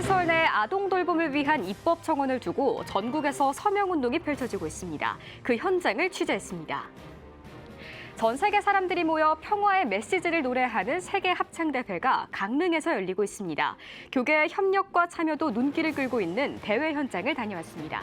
시설 내 아동 돌봄을 위한 입법 청원을 두고 전국에서 서명운동이 펼쳐지고 있습니다. 그 현장을 취재했습니다. 전 세계 사람들이 모여 평화의 메시지를 노래하는 세계 합창대회가 강릉에서 열리고 있습니다. 교계의 협력과 참여도 눈길을 끌고 있는 대회 현장을 다녀왔습니다.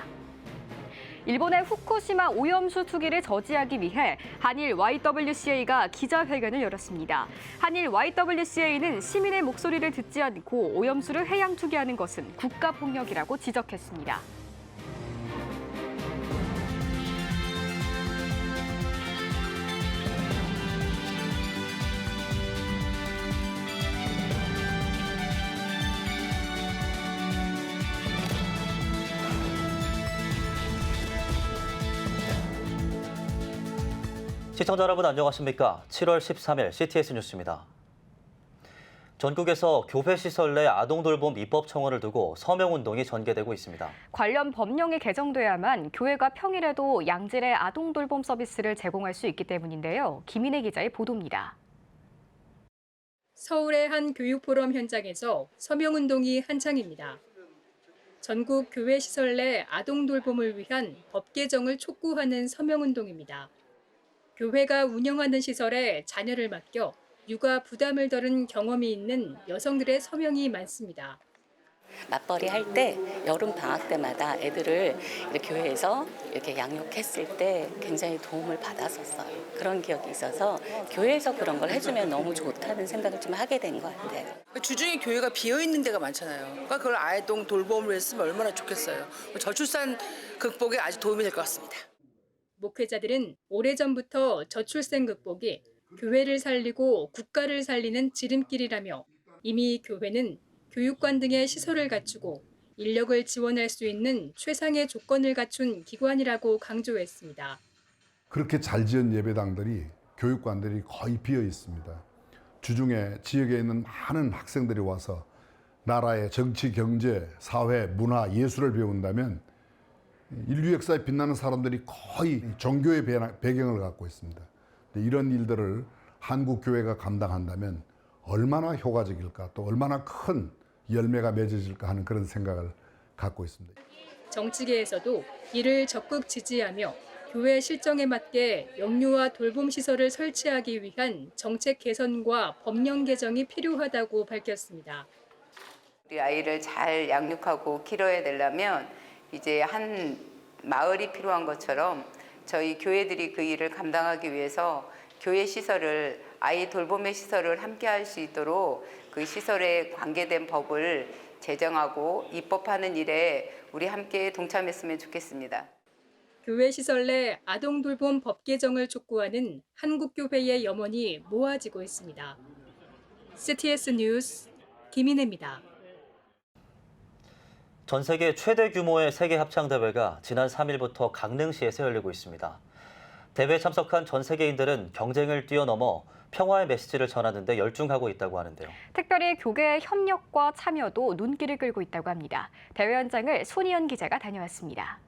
일본의 후쿠시마 오염수 투기를 저지하기 위해 한일 YWCA가 기자회견을 열었습니다. 한일 YWCA는 시민의 목소리를 듣지 않고 오염수를 해양 투기하는 것은 국가폭력이라고 지적했습니다. 시청자 여러분 안녕하십니까? 7월 13일 CTS 뉴스입니다. 전국에서 교회 시설 내 아동 돌봄 입법 청원을 두고 서명운동이 전개되고 있습니다. 관련 법령이 개정돼야만 교회가 평일에도 양질의 아동 돌봄 서비스를 제공할 수 있기 때문인데요. 김인혜 기자의 보도입니다. 서울의 한 교육포럼 현장에서 서명운동이 한창입니다. 전국 교회 시설 내 아동 돌봄을 위한 법 개정을 촉구하는 서명운동입니다. 교회가 운영하는 시설에 자녀를 맡겨 육아 부담을 덜은 경험이 있는 여성들의 서명이 많습니다. 맞벌이 할 때 여름 방학 때마다 애들을 이렇게 교회에서 이렇게 양육했을 때 굉장히 도움을 받았었어요. 그런 기억이 있어서 교회에서 그런 걸 해주면 너무 좋다는 생각을 좀 하게 된 것 같아요. 주중에 교회가 비어 있는 데가 많잖아요. 그러니까 그걸 아동 돌봄을 했으면 얼마나 좋겠어요. 저출산 극복에 아주 도움이 될 것 같습니다. 목회자들은 오래전부터 저출생 극복이 교회를 살리고 국가를 살리는 지름길이라며 이미 교회는 교육관 등의 시설을 갖추고 인력을 지원할 수 있는 최상의 조건을 갖춘 기관이라고 강조했습니다. 그렇게 잘 지은 예배당들이 교육관들이 거의 비어 있습니다. 주중에 지역에 있는 많은 학생들이 와서 나라의 정치, 경제, 사회, 문화, 예술을 배운다면 인류 역사에 빛나는 사람들이 거의 종교의 배경을 갖고 있습니다. 이런 일들을 한국 교회가 감당한다면 얼마나 효과적일까, 또 얼마나 큰 열매가 맺어질까 하는 그런 생각을 갖고 있습니다. 정치계에서도 이를 적극 지지하며 교회 실정에 맞게 영유아 돌봄 시설을 설치하기 위한 정책 개선과 법령 개정이 필요하다고 밝혔습니다. 우리 아이를 잘 양육하고 기르어야 되려면 이제 한 마을이 필요한 것처럼 저희 교회들이 그 일을 감당하기 위해서 교회 시설을 아이 돌봄의 시설을 함께 할 수 있도록 그 시설에 관계된 법을 제정하고 입법하는 일에 우리 함께 동참했으면 좋겠습니다. 교회 시설 내 아동 돌봄 법 개정을 촉구하는 한국교회의 염원이 모아지고 있습니다. CTS 뉴스 김인혜입니다. 전 세계 최대 규모의 세계 합창대회가 지난 3일부터 강릉시에서 열리고 있습니다. 대회에 참석한 전 세계인들은 경쟁을 뛰어넘어 평화의 메시지를 전하는 데 열중하고 있다고 하는데요. 특별히 교계의 협력과 참여도 눈길을 끌고 있다고 합니다. 대회 현장을 손희연 기자가 다녀왔습니다.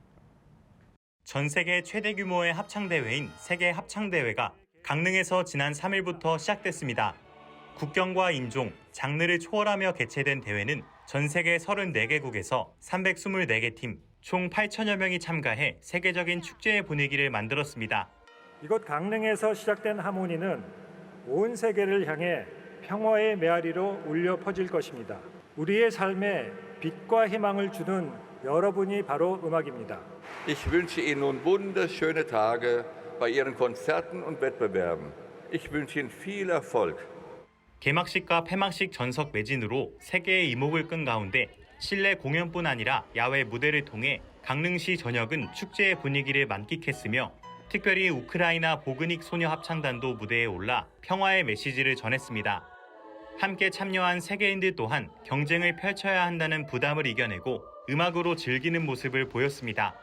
전 세계 최대 규모의 합창대회인 세계 합창대회가 강릉에서 지난 3일부터 시작됐습니다. 국경과 인종, 장르를 초월하며 개최된 대회는 전 세계 34개국에서 324개 팀, 총 8천여 명이 참가해 세계적인 축제의 분위기를 만들었습니다. 이곳 강릉에서 시작된 하모니는 온 세계를 향해 평화의 메아리로 울려 퍼질 것입니다. 우리의 삶에 빛과 희망을 주는 여러분이 바로 음악입니다. Ich wünsche Ihnen nun wunderschöne Tage bei Ihren Konzerten und Wettbewerben. Ich wünsche Ihnen viel Erfolg. 개막식과 폐막식 전석 매진으로 세계의 이목을 끈 가운데 실내 공연뿐 아니라 야외 무대를 통해 강릉시 전역은 축제의 분위기를 만끽했으며 특별히 우크라이나 보그닉 소녀 합창단도 무대에 올라 평화의 메시지를 전했습니다. 함께 참여한 세계인들 또한 경쟁을 펼쳐야 한다는 부담을 이겨내고 음악으로 즐기는 모습을 보였습니다.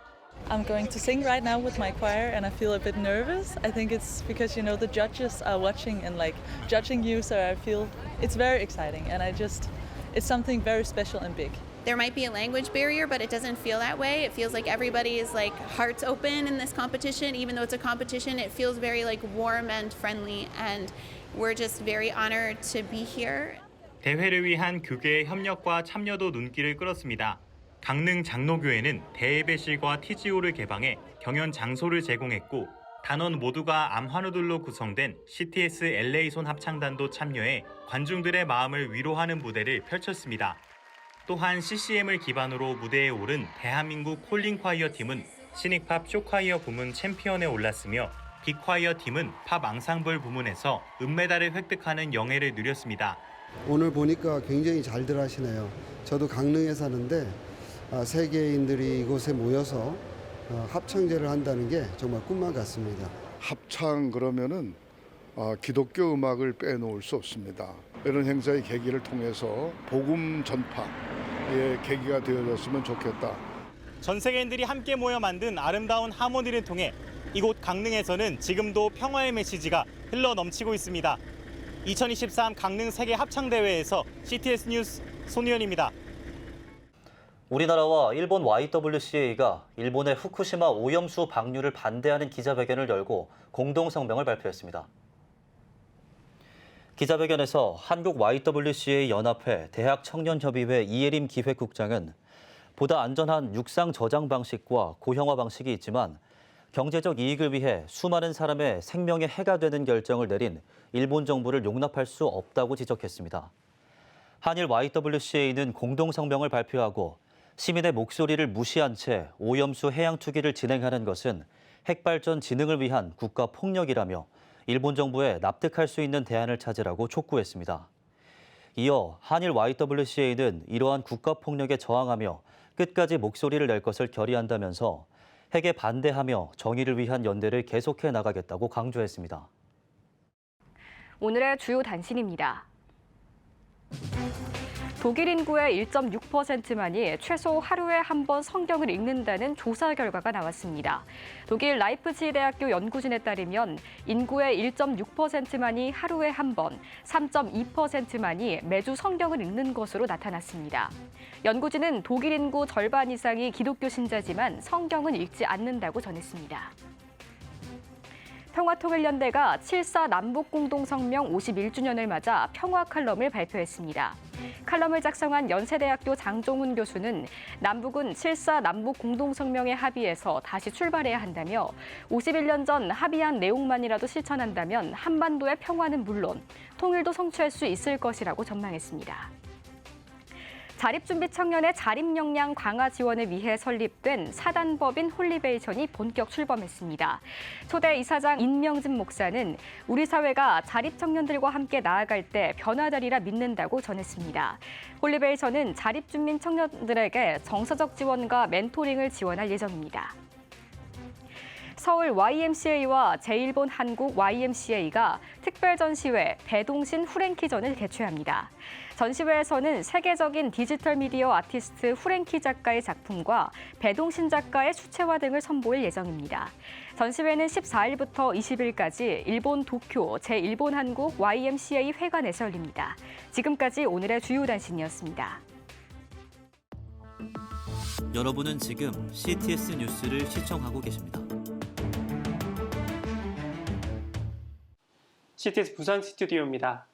I'm going to sing right now with my choir and I feel a bit nervous. I think it's because the judges are watching and judging you, so I feel it's very exciting and it's something very special and big. There might be a language barrier, but it doesn't feel that way. It feels like everybody is hearts open in this competition. Even though it's a competition, it feels very warm and friendly, and we're just very honored to be here. 대회를 위한 교계의 협력과 참여도 눈길을 끌었습니다. 강릉 장로교회는 대예배실과 TGO를 개방해 경연 장소를 제공했고 단원 모두가 암환우들로 구성된 CTS LA손 합창단도 참여해 관중들의 마음을 위로하는 무대를 펼쳤습니다. 또한 CCM을 기반으로 무대에 오른 대한민국 콜링콰이어 팀은 시닉팝 쇼콰이어 부문 챔피언에 올랐으며 빅콰이어 팀은 팝 앙상블 부문에서 은메달을 획득하는 영예를 누렸습니다. 오늘 보니까 굉장히 잘들 하시네요. 저도 강릉에 사는데 세계인들이 이곳에 모여서 합창제를 한다는 게 정말 꿈만 같습니다. 합창 그러면은 기독교 음악을 빼놓을 수 없습니다. 이런 행사의 계기를 통해서 복음 전파의 계기가 되어졌으면 좋겠다. 전 세계인들이 함께 모여 만든 아름다운 하모니를 통해 이곳 강릉에서는 지금도 평화의 메시지가 흘러 넘치고 있습니다. 2023 강릉 세계 합창대회에서 CTS 뉴스 손우현입니다. 우리나라와 일본 YWCA가 일본의 후쿠시마 오염수 방류를 반대하는 기자회견을 열고 공동 성명을 발표했습니다. 기자회견에서 한국 YWCA 연합회 대학청년협의회 이예림 기획국장은 보다 안전한 육상 저장 방식과 고형화 방식이 있지만 경제적 이익을 위해 수많은 사람의 생명에 해가 되는 결정을 내린 일본 정부를 용납할 수 없다고 지적했습니다. 한일 YWCA는 공동 성명을 발표하고 시민의 목소리를 무시한 채 오염수 해양 투기를 진행하는 것은 핵발전 진흥을 위한 국가 폭력이라며 일본 정부에 납득할 수 있는 대안을 찾으라고 촉구했습니다. 이어 한일 YWCA는 이러한 국가 폭력에 저항하며 끝까지 목소리를 낼 것을 결의한다면서 핵에 반대하며 정의를 위한 연대를 계속해 나가겠다고 강조했습니다. 오늘의 주요 단신입니다. 독일 인구의 1.6%만이 최소 하루에 한 번 성경을 읽는다는 조사 결과가 나왔습니다. 독일 라이프치히 대학교 연구진에 따르면 인구의 1.6%만이 하루에 한 번, 3.2%만이 매주 성경을 읽는 것으로 나타났습니다. 연구진은 독일 인구 절반 이상이 기독교 신자지만 성경은 읽지 않는다고 전했습니다. 평화통일연대가 7.4 남북공동성명 51주년을 맞아 평화 칼럼을 발표했습니다. 칼럼을 작성한 연세대학교 장종훈 교수는 남북은 7.4 남북공동성명의 합의에서 다시 출발해야 한다며 51년 전 합의한 내용만이라도 실천한다면 한반도의 평화는 물론 통일도 성취할 수 있을 것이라고 전망했습니다. 자립준비 청년의 자립 역량 강화 지원을 위해 설립된 사단법인 홀리베이션이 본격 출범했습니다. 초대 이사장 인명진 목사는 우리 사회가 자립 청년들과 함께 나아갈 때 변화되리라 믿는다고 전했습니다. 홀리베이션은 자립준비 청년들에게 정서적 지원과 멘토링을 지원할 예정입니다. 서울 YMCA와 제1본 한국 YMCA가 특별전시회 배동신 후랭키전을 개최합니다. 전시회에서는 세계적인 디지털 미디어 아티스트 후랭키 작가의 작품과 배동신 작가의 수채화 등을 선보일 예정입니다. 전시회는 14일부터 20일까지 일본 도쿄 제1본 한국 YMCA 회관에서 열립니다. 지금까지 오늘의 주요 단신이었습니다. 여러분은 지금 CTS 뉴스를 시청하고 계십니다. CTS 부산 스튜디오입니다.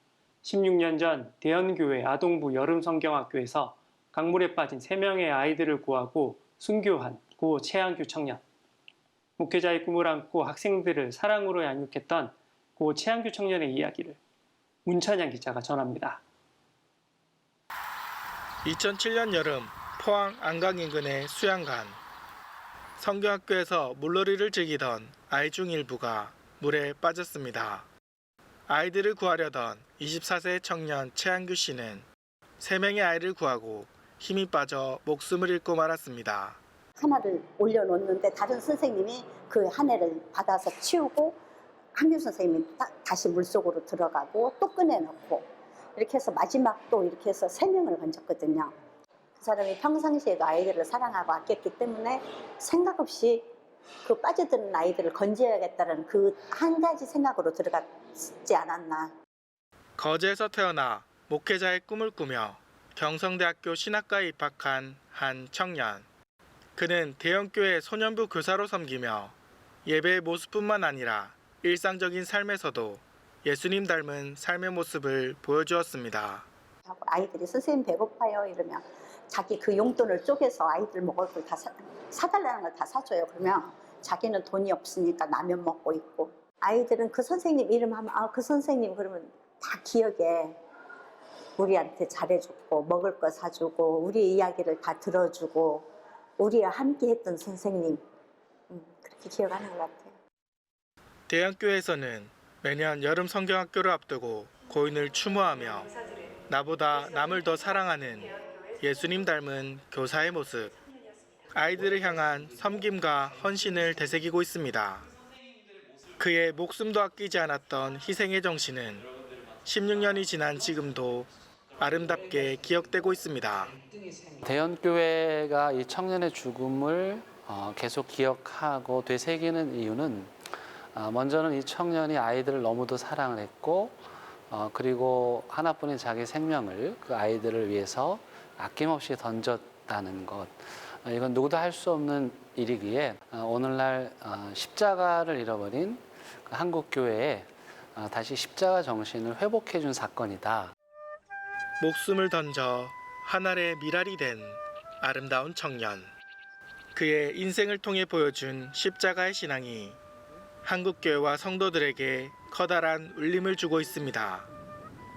16년 전 대연교회 아동부 여름성경학교에서 강물에 빠진 3명의 아이들을 구하고 순교한 고 최한규 청년. 목회자의 꿈을 안고 학생들을 사랑으로 양육했던 고 최한규 청년의 이야기를 문찬양 기자가 전합니다. 2007년 여름 포항 안강 인근의 수양간. 성경학교에서 물놀이를 즐기던 아이 중 일부가 물에 빠졌습니다. 아이들을 구하려던 24세 청년 최한규 씨는 3명의 아이를 구하고 힘이 빠져 목숨을 잃고 말았습니다. 하나를 올려놓는데 다른 선생님이 그 한 애를 받아서 치우고 한규 선생님이 다시 물속으로 들어가고 또 꺼내놓고 이렇게 해서 마지막 또 이렇게 해서 3명을 건졌거든요. 그 사람이 평상시에도 아이들을 사랑하고 아꼈기 때문에 생각 없이 그 빠져드는 아이들을 건져야겠다는 그 한 가지 생각으로 들어갔지 않았나. 거제에서 태어나 목회자의 꿈을 꾸며 경성대학교 신학과에 입학한 한 청년. 그는 대형교회 소년부 교사로 섬기며 예배의 모습뿐만 아니라 일상적인 삶에서도 예수님 닮은 삶의 모습을 보여주었습니다. 하고 아이들이 선생님 배고파요 이러면 자기 그 용돈을 쪼개서 아이들 먹을 걸 다 사달라는 걸 다 사줘요. 그러면 자기는 돈이 없으니까 라면 먹고 있고 아이들은 그 선생님 이름 하면 그 선생님 그러면 다 기억에 우리한테 잘해줬고 먹을 거 사주고 우리 이야기를 다 들어주고 우리와 함께 했던 선생님 그렇게 기억하는 것 같아요. 대형교회에서는 매년 여름 성경학교를 앞두고 고인을 추모하며 나보다 남을 더 사랑하는 예수님 닮은 교사의 모습, 아이들을 향한 섬김과 헌신을 되새기고 있습니다. 그의 목숨도 아끼지 않았던 희생의 정신은 16년이 지난 지금도 아름답게 기억되고 있습니다. 대연교회가 이 청년의 죽음을 계속 기억하고 되새기는 이유는 먼저는 이 청년이 아이들을 너무도 사랑을 했고 그리고 하나뿐인 자기 생명을 그 아이들을 위해서 아낌없이 던졌다는 것. 이건 누구도 할 수 없는 일이기에 오늘날 십자가를 잃어버린 그 한국교회에 다시 십자가 정신을 회복해 준 사건이다. 목숨을 던져 하늘의 미랄이 된 아름다운 청년. 그의 인생을 통해 보여준 십자가의 신앙이 한국교회와 성도들에게 커다란 울림을 주고 있습니다.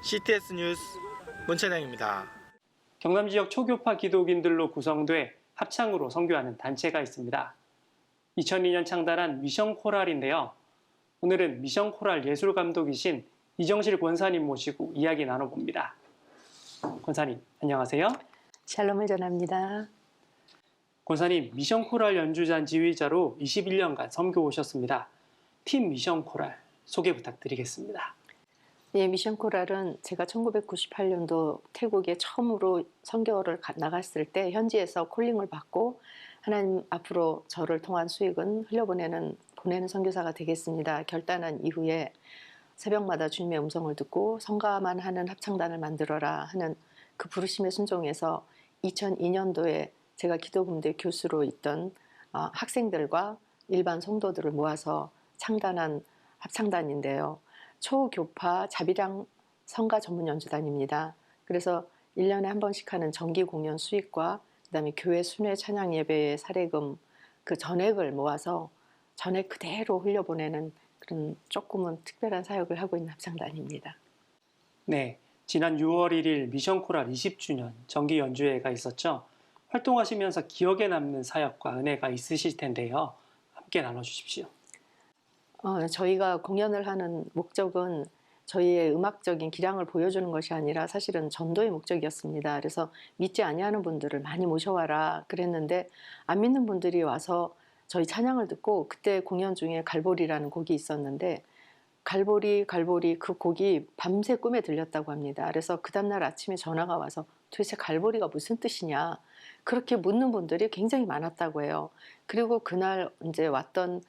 CTS 뉴스 문찬영입니다. 경남 지역 초교파 기독인들로 구성돼 합창으로 선교하는 단체가 있습니다. 2002년 창단한 미션 코랄인데요. 오늘은 미션 코랄 예술 감독이신 이정실 권사님 모시고 이야기 나눠봅니다. 권사님, 안녕하세요. 샬롬을 전합니다. 권사님, 미션 코랄 연주자 지휘자로 21년간 선교 오셨습니다. 팀 미션 코랄 소개 부탁드리겠습니다. 예, 미션 코랄은 제가 1998년도 태국에 처음으로 선교를 나갔을 때 현지에서 콜링을 받고 하나님 앞으로 저를 통한 수익은 보내는 선교사가 되겠습니다. 결단한 이후에 새벽마다 주님의 음성을 듣고 성가만 하는 합창단을 만들어라 하는 그 부르심에 순종해서 2002년도에 제가 기도군대 교수로 있던 학생들과 일반 성도들을 모아서 창단한 합창단인데요. 초교파 자비랑 성가 전문 연주단입니다. 그래서 1년에 한 번씩 하는 정기 공연 수익과 그다음에 교회 순회 찬양 예배의 사례금 그 전액을 모아서 전액 그대로 흘려보내는 그런 조금은 특별한 사역을 하고 있는 합창단입니다. 네, 지난 6월 1일 미션 코랄 20주년 정기 연주회가 있었죠. 활동하시면서 기억에 남는 사역과 은혜가 있으실 텐데요. 함께 나눠주십시오. 저희가 공연을 하는 목적은 저희의 음악적인 기량을 보여주는 것이 아니라 사실은 전도의 목적이었습니다. 그래서 믿지 아니하는 분들을 많이 모셔와라 그랬는데 안 믿는 분들이 와서 저희 찬양을 듣고 그때 공연 중에 갈보리라는 곡이 있었는데 갈보리 그 곡이 밤새 꿈에 들렸다고 합니다. 그래서 그 다음날 아침에 전화가 와서 도대체 갈보리가 무슨 뜻이냐 그렇게 묻는 분들이 굉장히 많았다고 해요. 그리고 그날 이제 왔던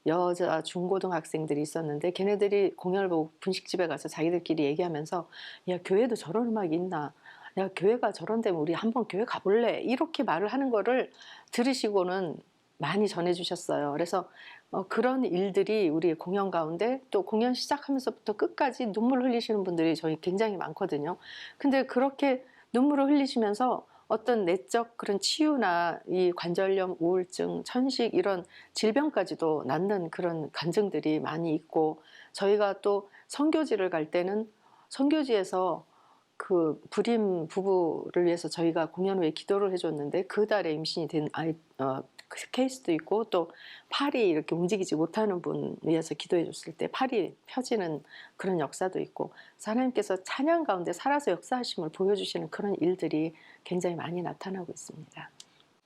여자 중고등학생들이 있었는데 걔네들이 공연을 보고 분식집에 가서 자기들끼리 얘기하면서 야 교회도 저런 음악이 있나 야 교회가 저런 데면 우리 한번 교회 가볼래 이렇게 말을 하는 거를 들으시고는 많이 전해주셨어요. 그래서 그런 일들이 우리 공연 가운데 또 공연 시작하면서부터 끝까지 눈물 흘리시는 분들이 저희 굉장히 많거든요. 근데 그렇게 눈물을 흘리시면서 어떤 내적 그런 치유나 이 관절염, 우울증, 천식 이런 질병까지도 낫는 그런 간증들이 많이 있고 저희가 또 선교지를 갈 때는 선교지에서 그 불임 부부를 위해서 저희가 공연 후에 기도를 해줬는데 그 달에 임신이 된 아이 케이스도 있고 또 팔이 이렇게 움직이지 못하는 분 위해서 기도해 줬을 때 팔이 펴지는 그런 역사도 있고 하나님께서 찬양 가운데 살아서 역사하심을 보여주시는 그런 일들이 굉장히 많이 나타나고 있습니다.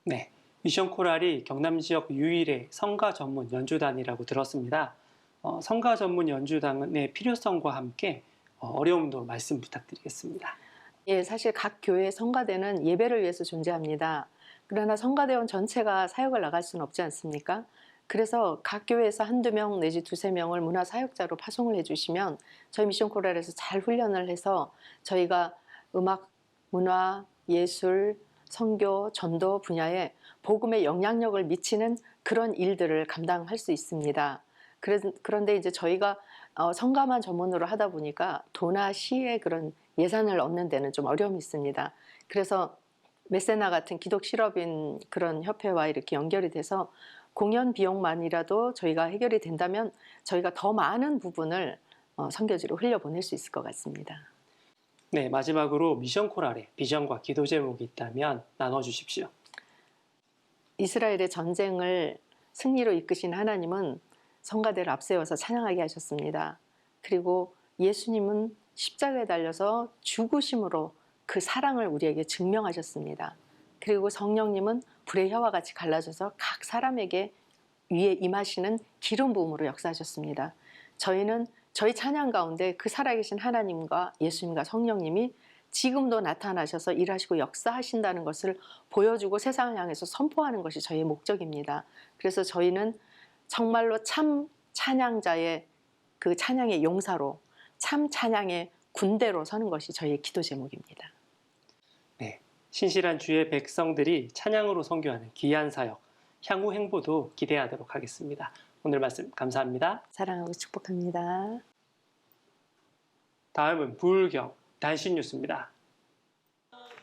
네, 미션 코랄이 경남 지역 유일의 성가 전문 연주단이라고 들었습니다. 성가 전문 연주단의 필요성과 함께 어려움도 말씀 부탁드리겠습니다. 예, 사실 각 교회 성가대는 예배를 위해서 존재합니다. 그러나 성가대원 전체가 사역을 나갈 수는 없지 않습니까? 그래서 각 교회에서 한두 명 내지 두세 명을 문화사역자로 파송을 해주시면 저희 미션 코랄에서 잘 훈련을 해서 저희가 음악, 문화, 예술, 선교, 전도 분야에 복음의 영향력을 미치는 그런 일들을 감당할 수 있습니다. 그런데 이제 저희가 성가만 전문으로 하다 보니까 도나 시의 그런 예산을 얻는 데는 좀 어려움이 있습니다. 그래서 메세나 같은 기독 실업인 그런 협회와 이렇게 연결이 돼서 공연 비용만이라도 저희가 해결이 된다면 저희가 더 많은 부분을 선교지로 흘려보낼 수 있을 것 같습니다. 네, 마지막으로 미션 코랄의 비전과 기도 제목이 있다면 나눠주십시오. 이스라엘의 전쟁을 승리로 이끄신 하나님은 성가대를 앞세워서 찬양하게 하셨습니다. 그리고 예수님은 십자가에 달려서 죽으심으로 그 사랑을 우리에게 증명하셨습니다. 그리고 성령님은 불의 혀와 같이 갈라져서 각 사람에게 위에 임하시는 기름 부음으로 역사하셨습니다. 저희는 저희 찬양 가운데 그 살아계신 하나님과 예수님과 성령님이 지금도 나타나셔서 일하시고 역사하신다는 것을 보여주고 세상을 향해서 선포하는 것이 저희의 목적입니다. 그래서 저희는 정말로 참 찬양자의 그 찬양의 용사로 참 찬양의 군대로 서는 것이 저희의 기도 제목입니다. 네, 신실한 주의 백성들이 찬양으로 선교하는 귀한 사역, 향후 행보도 기대하도록 하겠습니다. 오늘 말씀 감사합니다. 사랑하고 축복합니다. 다음은 부울경 단신 뉴스입니다.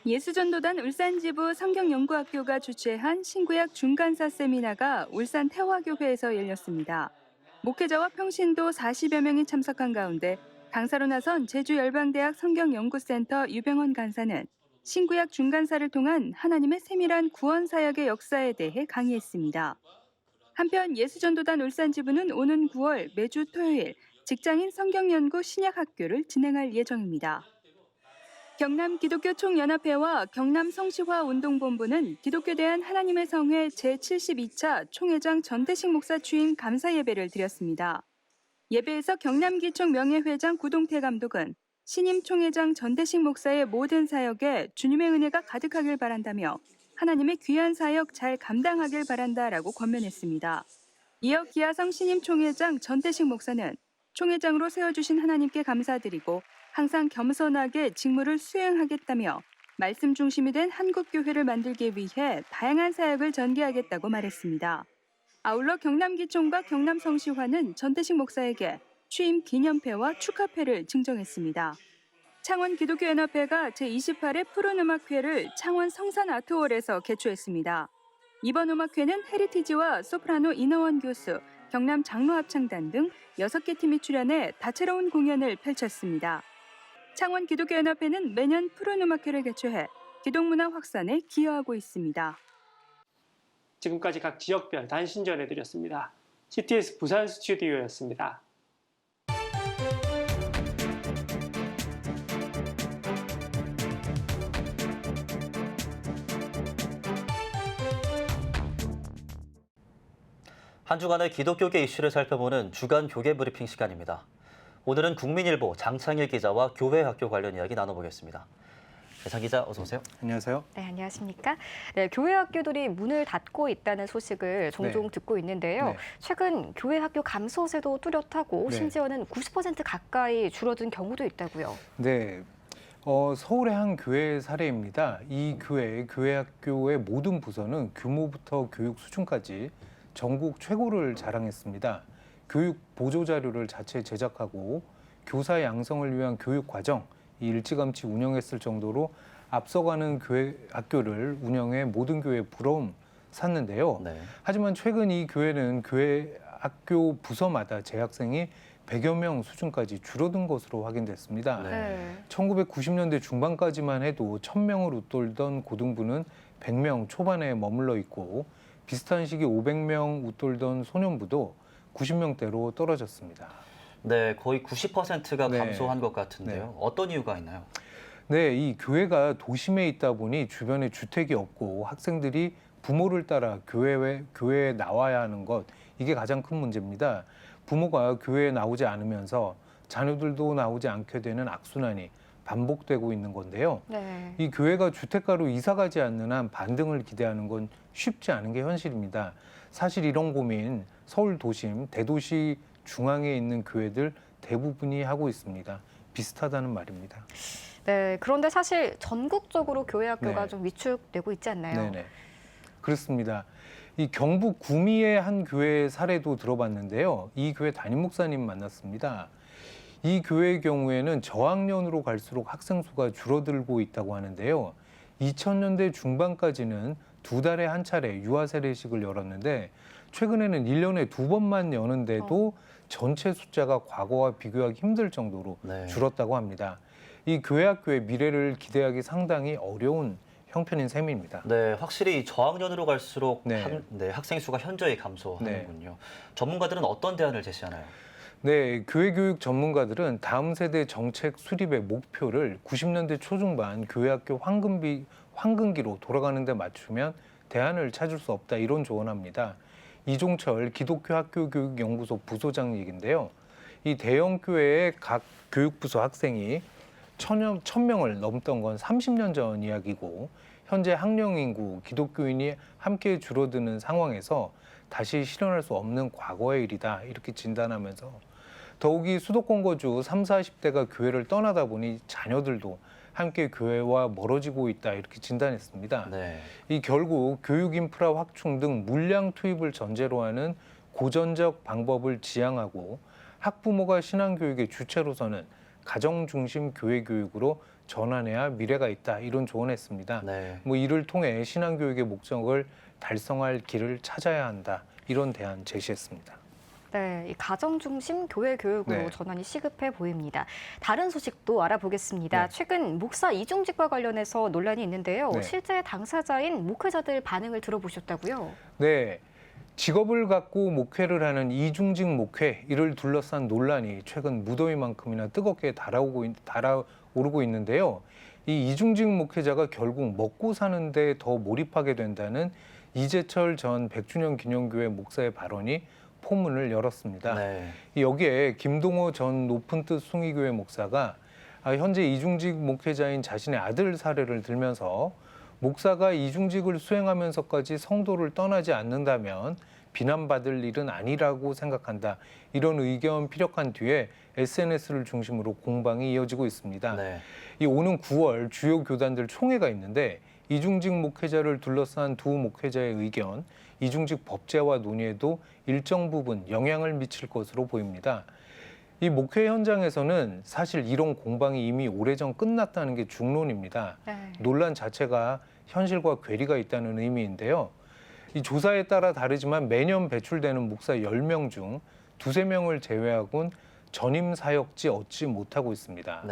예수전도단 울산지부 성경연구학교가 주최한 신구약 중간사 세미나가 울산 태화교회에서 열렸습니다. 목회자와 평신도 40여 명이 참석한 가운데 강사로 나선 제주열방대학 성경연구센터 유병헌 간사는 신구약 중간사를 통한 하나님의 세밀한 구원 사역의 역사에 대해 강의했습니다. 한편 예수전도단 울산지부는 오는 9월 매주 토요일 직장인 성경연구 신약학교를 진행할 예정입니다. 경남 기독교 총연합회와 경남 성시화 운동본부는 기독교 대한 하나님의 성회 제72차 총회장 전대식 목사 취임 감사 예배를 드렸습니다. 예배에서 경남기총 명예회장 구동태 감독은 신임 총회장 전대식 목사의 모든 사역에 주님의 은혜가 가득하길 바란다며 하나님의 귀한 사역 잘 감당하길 바란다라고 권면했습니다. 이어 기아성 신임 총회장 전대식 목사는 총회장으로 세워주신 하나님께 감사드리고 항상 겸손하게 직무를 수행하겠다며 말씀 중심이 된 한국교회를 만들기 위해 다양한 사역을 전개하겠다고 말했습니다. 아울러 경남기총과 경남성시화는 전대식 목사에게 취임 기념패와 축하패를 증정했습니다. 창원기독교연합회가 제28회 푸른음악회를 창원 성산아트홀에서 개최했습니다. 이번 음악회는 헤리티지와 소프라노 이너원 교수, 경남 장로합창단 등 6개 팀이 출연해 다채로운 공연을 펼쳤습니다. 창원기독교연합회는 매년 푸른음악회를 개최해 기독문화 확산에 기여하고 있습니다. 지금까지 각 지역별 단신 전해드렸습니다. CTS 부산 스튜디오였습니다. 한 주간의 기독교계 이슈를 살펴보는 주간 교계 브리핑 시간입니다. 오늘은 국민일보 장창일 기자와 교회 학교 관련 이야기 나눠보겠습니다. 장 기자 어서 오세요. 안녕하세요. 네, 안녕하십니까. 네, 교회 학교들이 문을 닫고 있다는 소식을 종종 듣고 있는데요. 최근 교회 학교 감소세도 뚜렷하고 심지어는 90% 가까이 줄어든 경우도 있다고요. 네. 서울의 한 교회 사례입니다. 이 교회 학교의 모든 부서는 규모부터 교육 수준까지 전국 최고를 자랑했습니다. 교육 보조 자료를 자체 제작하고 교사 양성을 위한 교육 과정 일찌감치 운영했을 정도로 앞서가는 교회 학교를 운영해 모든 교회에 부러움 샀는데요. 하지만 최근 이 교회는 교회 학교 부서마다 재학생이 100여 명 수준까지 줄어든 것으로 확인됐습니다. 1990년대 중반까지만 해도 1000명을 웃돌던 고등부는 100명 초반에 머물러 있고 비슷한 시기 500명 웃돌던 소년부도 90명대로 떨어졌습니다. 네, 거의 90%가 감소한 것 같은데요. 어떤 이유가 있나요? 네, 이 교회가 도심에 있다 보니 주변에 주택이 없고 학생들이 부모를 따라 교회에 나와야 하는 것, 이게 가장 큰 문제입니다. 부모가 교회에 나오지 않으면서 자녀들도 나오지 않게 되는 악순환이 반복되고 있는 건데요. 이 교회가 주택가로 이사가지 않는 한 반등을 기대하는 건 쉽지 않은 게 현실입니다. 사실 이런 고민 서울 도심, 대도시 중앙에 있는 교회들 대부분이 하고 있습니다. 비슷하다는 말입니다. 네, 그런데 사실 전국적으로 교회 학교가 좀 위축되고 있지 않나요? 네, 그렇습니다. 이 경북 구미의 한 교회 사례도 들어봤는데요. 이 교회 담임 목사님 만났습니다. 이 교회의 경우에는 저학년으로 갈수록 학생 수가 줄어들고 있다고 하는데요. 2000년대 중반까지는 2달에 한 차례 유아 세례식을 열었는데 최근에는 1년에 2번만 여는데도 전체 숫자가 과거와 비교하기 힘들 정도로 줄었다고 합니다. 이 교회 학교의 미래를 기대하기 상당히 어려운 형편인 셈입니다. 네, 확실히 저학년으로 갈수록 학생 수가 현저히 감소하는군요. 전문가들은 어떤 대안을 제시하나요? 네, 교회 교육 전문가들은 다음 세대 정책 수립의 목표를 90년대 초중반 교회 학교 황금기로 돌아가는 데 맞추면 대안을 찾을 수 없다 이런 조언합니다. 이종철 기독교 학교교육연구소 부소장 얘기인데요. 이 대형 교회의 각 교육부서 학생이 1000명을 넘던 건 30년 전 이야기고 현재 학령 인구, 기독교인이 함께 줄어드는 상황에서 다시 실현할 수 없는 과거의 일이다 이렇게 진단하면서 더욱이 수도권 거주 30, 40대가 교회를 떠나다 보니 자녀들도 함께 교회와 멀어지고 있다 이렇게 진단했습니다. 이 결국 교육 인프라 확충 등 물량 투입을 전제로 하는 고전적 방법을 지향하고 학부모가 신앙교육의 주체로서는 가정 중심 교회 교육으로 전환해야 미래가 있다 이런 조언했습니다. 뭐 이를 통해 신앙교육의 목적을 달성할 길을 찾아야 한다 이런 대안 제시했습니다. 네, 이 가정 중심 교회 교육으로 전환이 시급해 보입니다. 다른 소식도 알아보겠습니다. 최근 목사 이중직과 관련해서 논란이 있는데요. 실제 당사자인 목회자들 반응을 들어보셨다고요? 네. 직업을 갖고 목회를 하는 이중직 목회, 이를 둘러싼 논란이 최근 무더위만큼이나 뜨겁게 달아오르고 있는데요. 이 이중직 목회자가 결국 먹고 사는데 더 몰입하게 된다는 이재철 전 100주년 기념교회 목사의 발언이 포문을 열었습니다. 여기에 김동호 전 높은 뜻 숭의교회 목사가 현재 이중직 목회자인 자신의 아들 사례를 들면서 목사가 이중직을 수행하면서까지 성도를 떠나지 않는다면 비난받을 일은 아니라고 생각한다. 이런 의견 피력한 뒤에 SNS를 중심으로 공방이 이어지고 있습니다. 이 오는 9월 주요 교단들 총회가 있는데 이중직 목회자를 둘러싼 두 목회자의 의견, 이중직 법제화 논의에도 일정 부분 영향을 미칠 것으로 보입니다. 이 목회 현장에서는 사실 이런 공방이 이미 오래전 끝났다는 게 중론입니다. 논란 자체가 현실과 괴리가 있다는 의미인데요. 이 조사에 따라 다르지만 매년 배출되는 목사 10명 중 2~3명을 제외하고는 전임 사역지 얻지 못하고 있습니다.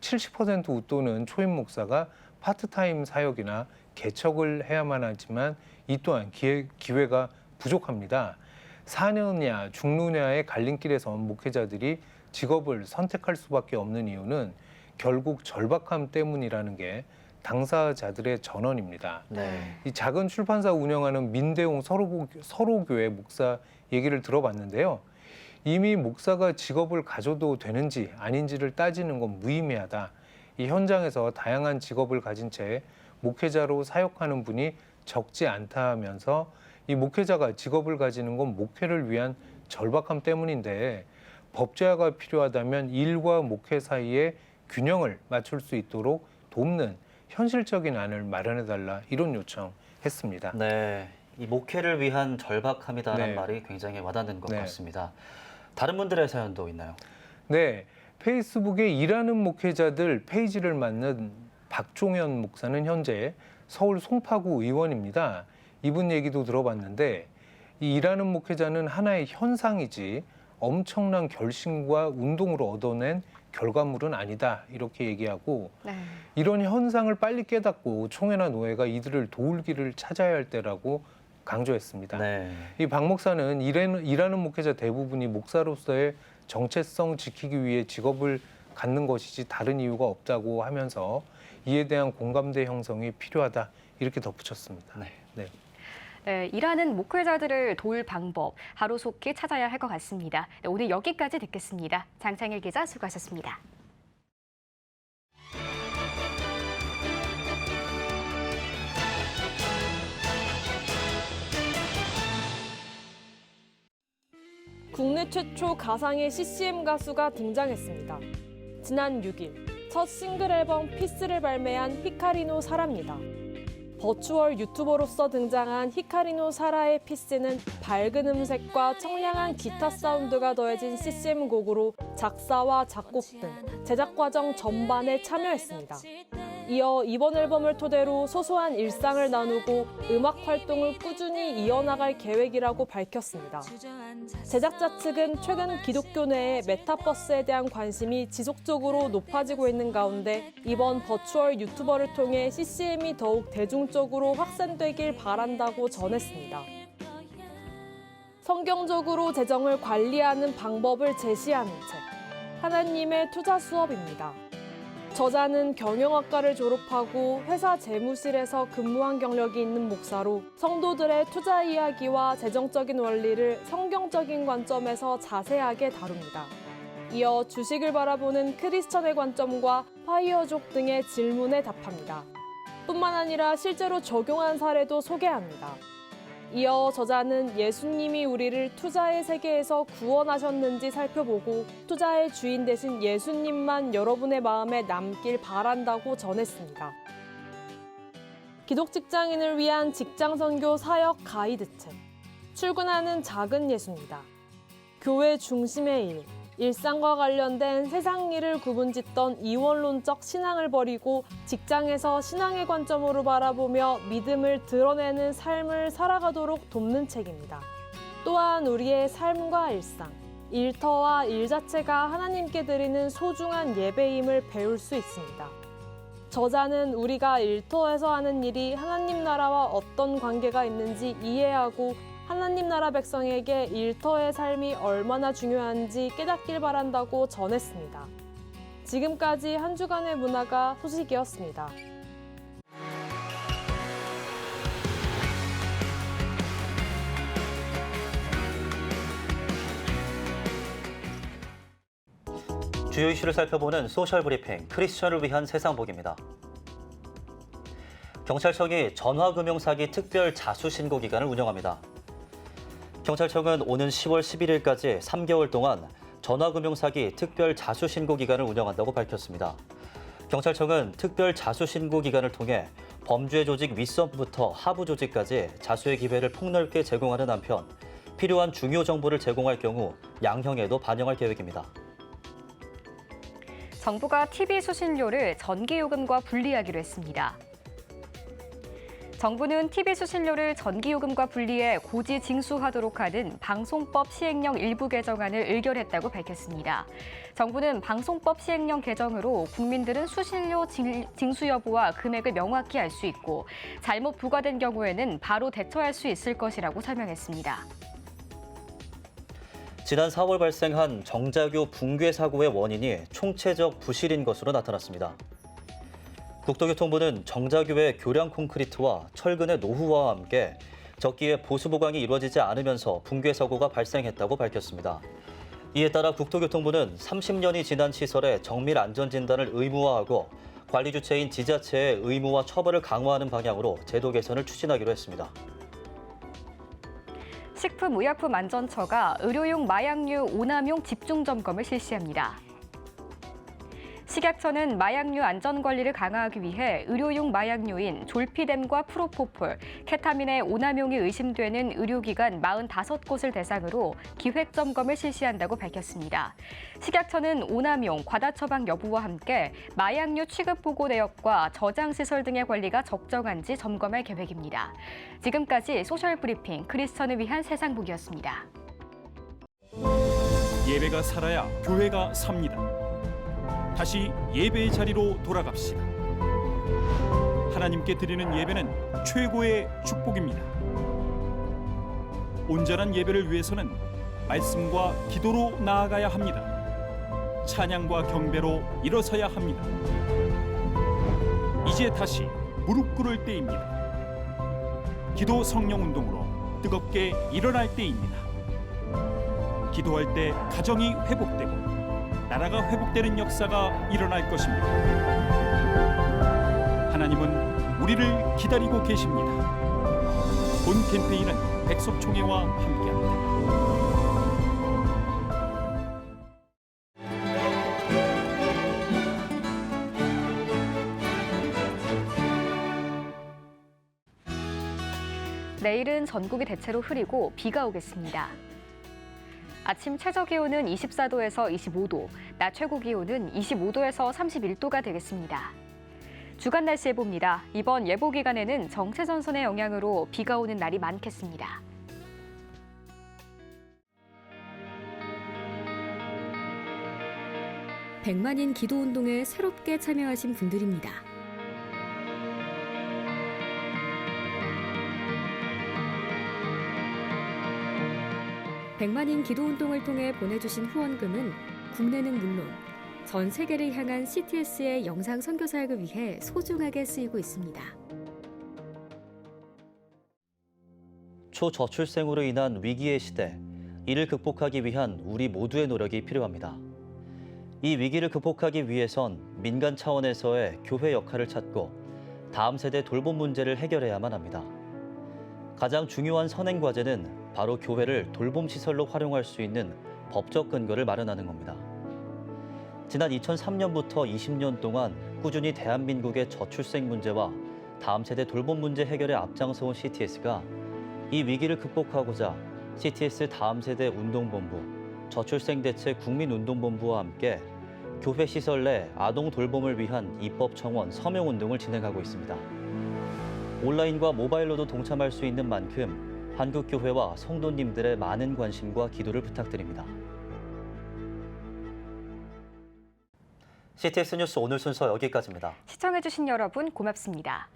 70% 웃도는 초임 목사가 파트타임 사역이나 개척을 해야만 하지만 이 또한 기회가 부족합니다. 사느냐 죽느냐의 갈림길에서 목회자들이 직업을 선택할 수밖에 없는 이유는 결국 절박함 때문이라는 게 당사자들의 전언입니다. 이 작은 출판사 운영하는 민대웅 서로교회 목사 얘기를 들어봤는데요. 이미 목사가 직업을 가져도 되는지 아닌지를 따지는 건 무의미하다. 이 현장에서 다양한 직업을 가진 채 목회자로 사역하는 분이 적지 않다 하면서 이 목회자가 직업을 가지는 건 목회를 위한 절박함 때문인데 법제화가 필요하다면 일과 목회 사이에 균형을 맞출 수 있도록 돕는 현실적인 안을 마련해달라 이런 요청했습니다. 네, 이 목회를 위한 절박함이다라는 말이 굉장히 와닿는 것 같습니다. 다른 분들의 사연도 있나요? 네, 페이스북에 일하는 목회자들 페이지를 맡는 박종현 목사는 현재 서울 송파구 의원입니다. 이분 얘기도 들어봤는데 이 일하는 목회자는 하나의 현상이지 엄청난 결심과 운동으로 얻어낸 결과물은 아니다 이렇게 얘기하고 이런 현상을 빨리 깨닫고 총회나 노회가 이들을 도울 길을 찾아야 할 때라고 강조했습니다. 이 박 목사는 일하는 목회자 대부분이 목사로서의 정체성 지키기 위해 직업을 갖는 것이지 다른 이유가 없다고 하면서 이에 대한 공감대 형성이 필요하다 이렇게 덧붙였습니다. 일하는 목회자들을 도울 방법 하루속히 찾아야 할 것 같습니다. 오늘 여기까지 듣겠습니다. 장창일 기자 수고하셨습니다. 국내 최초 가상의 CCM 가수가 등장했습니다. 지난 6일 첫 싱글 앨범 피스를 발매한 히카리노 사라입니다. 버추얼 유튜버로서 등장한 히카리노 사라의 피스는 밝은 음색과 청량한 기타 사운드가 더해진 CCM 곡으로 작사와 작곡 등 제작 과정 전반에 참여했습니다. 이어 이번 앨범을 토대로 소소한 일상을 나누고 음악 활동을 꾸준히 이어나갈 계획이라고 밝혔습니다. 제작자 측은 최근 기독교 내에 메타버스에 대한 관심이 지속적으로 높아지고 있는 가운데 이번 버추얼 유튜버를 통해 CCM이 더욱 대중적으로 확산되길 바란다고 전했습니다. 성경적으로 재정을 관리하는 방법을 제시하는 책, 하나님의 투자 수업입니다. 저자는 경영학과를 졸업하고 회사 재무실에서 근무한 경력이 있는 목사로 성도들의 투자 이야기와 재정적인 원리를 성경적인 관점에서 자세하게 다룹니다. 이어 주식을 바라보는 크리스천의 관점과 파이어족 등의 질문에 답합니다. 뿐만 아니라 실제로 적용한 사례도 소개합니다. 이어 저자는 예수님이 우리를 투자의 세계에서 구원하셨는지 살펴보고 투자의 주인 되신 예수님만 여러분의 마음에 남길 바란다고 전했습니다. 기독 직장인을 위한 직장 선교 사역 가이드책, 출근하는 작은 예수입니다. 교회 중심의 일, 일상과 관련된 세상 일을 구분짓던 이원론적 신앙을 버리고 직장에서 신앙의 관점으로 바라보며 믿음을 드러내는 삶을 살아가도록 돕는 책입니다. 또한 우리의 삶과 일상, 일터와 일 자체가 하나님께 드리는 소중한 예배임을 배울 수 있습니다. 저자는 우리가 일터에서 하는 일이 하나님 나라와 어떤 관계가 있는지 이해하고 하나님 나라 백성에게 일터의 삶이 얼마나 중요한지 깨닫길 바란다고 전했습니다. 지금까지 한 주간의 문화가 소식이었습니다. 주요 이슈를 살펴보는 소셜 브리핑, 크리스천을 위한 세상복입니다. 경찰청이 전화금융사기 특별 자수신고 기간을 운영합니다. 경찰청은 오는 10월 11일까지 3개월 동안 전화금융사기 특별 자수신고 기간을 운영한다고 밝혔습니다. 경찰청은 특별 자수신고 기간을 통해 범죄 조직 윗선부터 하부 조직까지 자수의 기회를 폭넓게 제공하는 한편 필요한 중요 정보를 제공할 경우 양형에도 반영할 계획입니다. 정부가 TV 수신료를 전기요금과 분리하기로 했습니다. 정부는 TV 수신료를 전기요금과 분리해 고지 징수하도록 하는 방송법 시행령 일부 개정안을 의결했다고 밝혔습니다. 정부는 방송법 시행령 개정으로 국민들은 수신료 징수 여부와 금액을 명확히 알 수 있고 잘못 부과된 경우에는 바로 대처할 수 있을 것이라고 설명했습니다. 지난 4월 발생한 정자교 붕괴 사고의 원인이 총체적 부실인 것으로 나타났습니다. 국토교통부는 정자교의 교량 콘크리트와 철근의 노후화와 함께 적기에 보수 보강이 이루어지지 않으면서 붕괴 사고가 발생했다고 밝혔습니다. 이에 따라 국토교통부는 30년이 지난 시설의 정밀 안전 진단을 의무화하고 관리 주체인 지자체의 의무화 처벌을 강화하는 방향으로 제도 개선을 추진하기로 했습니다. 식품의약품안전처가 의료용 마약류 오남용 집중 점검을 실시합니다. 식약처는 마약류 안전관리를 강화하기 위해 의료용 마약류인 졸피뎀과 프로포폴, 케타민의 오남용이 의심되는 의료기관 45곳을 대상으로 기획점검을 실시한다고 밝혔습니다. 식약처는 오남용, 과다처방 여부와 함께 마약류 취급보고 내역과 저장시설 등의 관리가 적정한지 점검할 계획입니다. 지금까지 소셜브리핑 크리스천을 위한 세상복이었습니다. 예배가 살아야 교회가 삽니다. 다시 예배의 자리로 돌아갑시다. 하나님께 드리는 예배는 최고의 축복입니다. 온전한 예배를 위해서는 말씀과 기도로 나아가야 합니다. 찬양과 경배로 일어서야 합니다. 이제 다시 무릎 꿇을 때입니다. 기도 성령 운동으로 뜨겁게 일어날 때입니다. 기도할 때 가정이 회복되고 나라가 회복되는 역사가 일어날 것입니다. 하나님은 우리를 기다리고 계십니다. 본 캠페인은 백석총회와 함께합니다. 내일은 전국이 대체로 흐리고 비가 오겠습니다. 아침 최저 기온은 24도에서 25도, 낮 최고 기온은 25도에서 31도가 되겠습니다. 주간 날씨 예보입니다. 이번 예보 기간에는 정체전선의 영향으로 비가 오는 날이 많겠습니다. 백만인 기도운동에 새롭게 참여하신 분들입니다. 백만인 기도운동을 통해 보내주신 후원금은 국내는 물론 전 세계를 향한 CTS의 영상 선교 사역을 위해 소중하게 쓰이고 있습니다. 초저출생으로 인한 위기의 시대, 이를 극복하기 위한 우리 모두의 노력이 필요합니다. 이 위기를 극복하기 위해선 민간 차원에서의 교회 역할을 찾고 다음 세대 돌봄 문제를 해결해야만 합니다. 가장 중요한 선행 과제는 바로 교회를 돌봄 시설로 활용할 수 있는 법적 근거를 마련하는 겁니다. 지난 2003년부터 20년 동안 꾸준히 대한민국의 저출생 문제와 다음 세대 돌봄 문제 해결에 앞장서온 CTS가 이 위기를 극복하고자 CTS 다음 세대 운동본부, 저출생 대책 국민운동본부와 함께 교회 시설 내 아동 돌봄을 위한 입법 청원 서명 운동을 진행하고 있습니다. 온라인과 모바일로도 동참할 수 있는 만큼 한국교회와 성도님들의 많은 관심과 기도를 부탁드립니다. CTS 뉴스 오늘 순서 여기까지입니다. 시청해주신 여러분 고맙습니다.